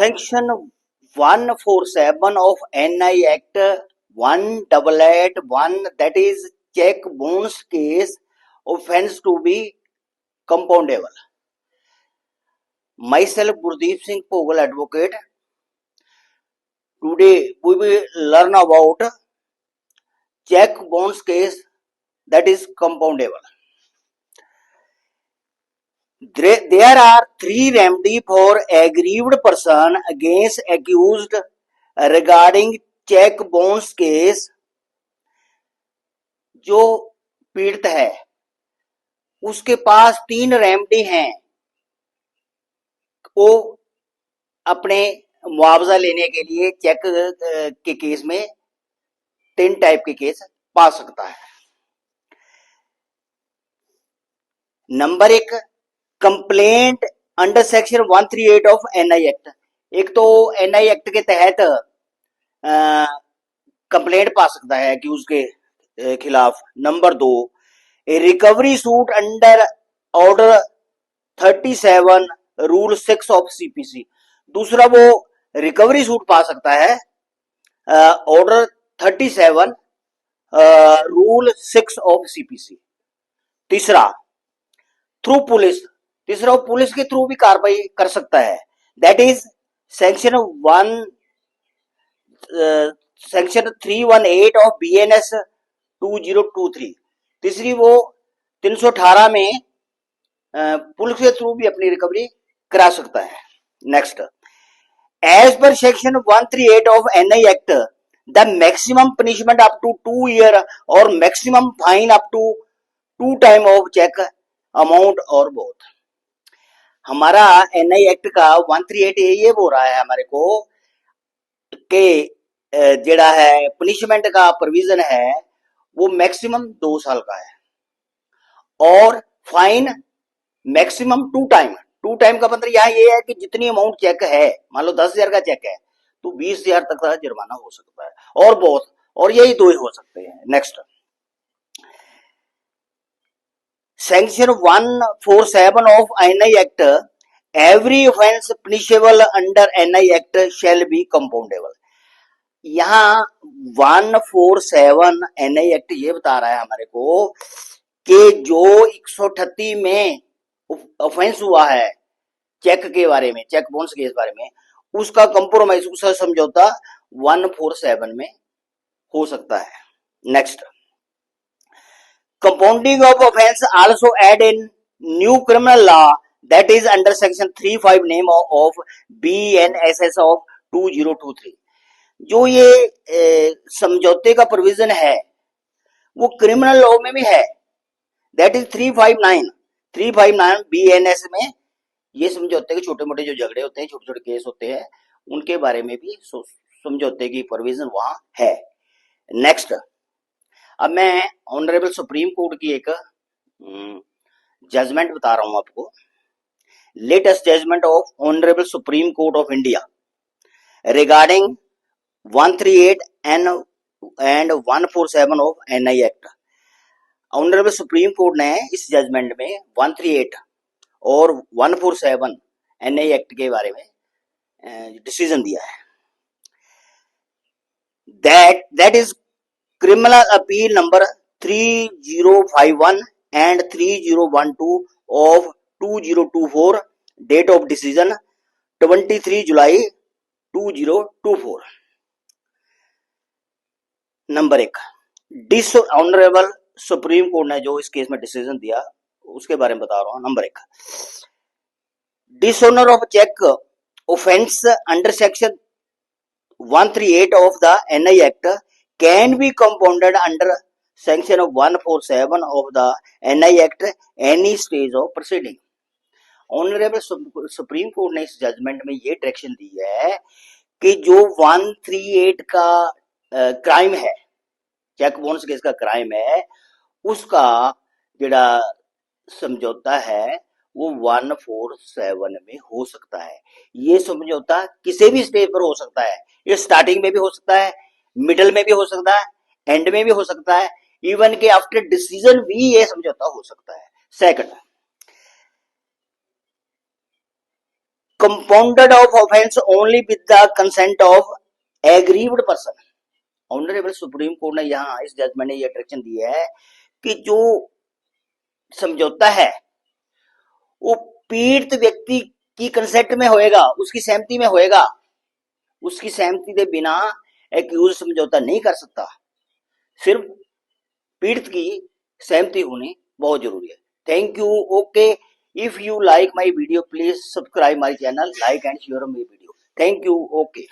Section 147 of NI Act 1881, that is check bounce case offence to be compoundable. Myself Gurdeep Singh Pogal, advocate. Today we will learn about check bounce case that is compoundable. There are three remedy for aggrieved person against accused regarding check bounce case. जो पीड़ित है उसके पास तीन remedy हैं वो अपने मुआवजा लेने के लिए चेक के केस में तीन टाइप के केस पा सकता है. नंबर एक, complaint under section 138 of NI act. एक तो एनआई एक्ट के तहत कंप्लेंट पा सकता है अक्यूज के खिलाफ. नंबर दो, recovery suit under order 37 rule 6 of CPC. दूसरा वो रिकवरी सूट पा सकता है ऑर्डर 37 रूल 6 ऑफ सीपीसी. तीसरा, थ्रू पुलिस. तीसरा, वो पुलिस के थ्रू भी कार्रवाई कर सकता है. That is section 318 of BNS 2023. तीसरी, वो 318 में पुलिस के थ्रू भी अपनी रिकवरी करा सकता है. नेक्स्ट, एज पर section 138 of NI act the maximum punishment up to 2 year और maximum fine up to 2 time of cheque amount और बोथ. हमारा एनआई एक्ट का 138 ये बोल रहा है हमारे को कि जेड़ा है पनिशमेंट का प्रोविजन है वो मैक्सिमम 2 साल का है और फाइन मैक्सिमम 2 टाइम. 2 टाइम का मतलब यहाँ ये है कि जितनी अमाउंट चेक है, मान लो 10,000 का चेक है तो 20,000 तक का जुर्माना हो सकता है और बहुत, और यही दो ही हो सकते हैं. Next, section 147 of NI act, every offence punishable under NI act shall be compoundable. यहाँ 147 एनआई एक्ट ये बता रहा है हमारे को कि जो 138 में ऑफेंस हुआ है चेक के बारे में, चेक बाउंस के बारे में, उसका कंप्रोमाइज, उसका समझौता 147 में हो सकता है. Next, compounding of offense also add in new criminal law that is under section 35 name of BNSS of 2023. जो ये समझौते का प्रोविजन है वो क्रिमिनल लॉ में भी है. दैट इज 359 BNS में ये समझौते के छोटे मोटे जो झगड़े होते हैं, छोटे छोटे केस होते हैं, उनके बारे में भी समझौते की प्रोविजन वहां है. नेक्स्ट, अब मैं ऑनरेबल सुप्रीम कोर्ट की एक जजमेंट बता रहा हूं आपको. Latest judgement of honourable supreme court of India regarding 138 and 147 of NI act. Honourable supreme court ने इस जजमेंट में 138 और 147 एनआई एक्ट के बारे में डिसीजन दिया है. That is criminal appeal number 3051 and 3012 of 2024, date of decision 23 July 2024. Number एक, ऑनरेबल सुप्रीम कोर्ट ने जो इस केस में डिसीजन दिया उसके बारे में बता रहा हूं. नंबर एक, dishonour of cheque offence under section 138 of the NI act can be compounded under section of 147 of the NI Act any stage of proceeding. Honourable supreme court ने इस जजमेंट में ये डायरेक्शन दी है कि जो 138 का क्राइम है, चेक बाउंस केस का क्राइम है, उसका जेड़ा समझौता है वो 147 में हो सकता है. ये समझौता किसी भी स्टेज पर हो सकता है. ये स्टार्टिंग में भी हो सकता है, मिडल में भी हो सकता है, एंड में भी हो सकता है, इवन के आफ्टर डिसीजन भी ये समझौता हो सकता है. Second, compounded of offense only with the consent of aggrieved person. Honourable supreme court ने यहाँ इस जजमेंट ने ये डायरेक्शन दी है कि जो समझौता है वो पीड़ित व्यक्ति की कंसेंट में होएगा, उसकी सहमति में होएगा। उसकी सहमति के बिना एक्यूज समझौता नहीं कर सकता। सिर्फ पीड़ित की सहमति होनी बहुत जरूरी है। Thank you. Okay, if you like my video please subscribe my channel, like and share my video. Thank you. Okay.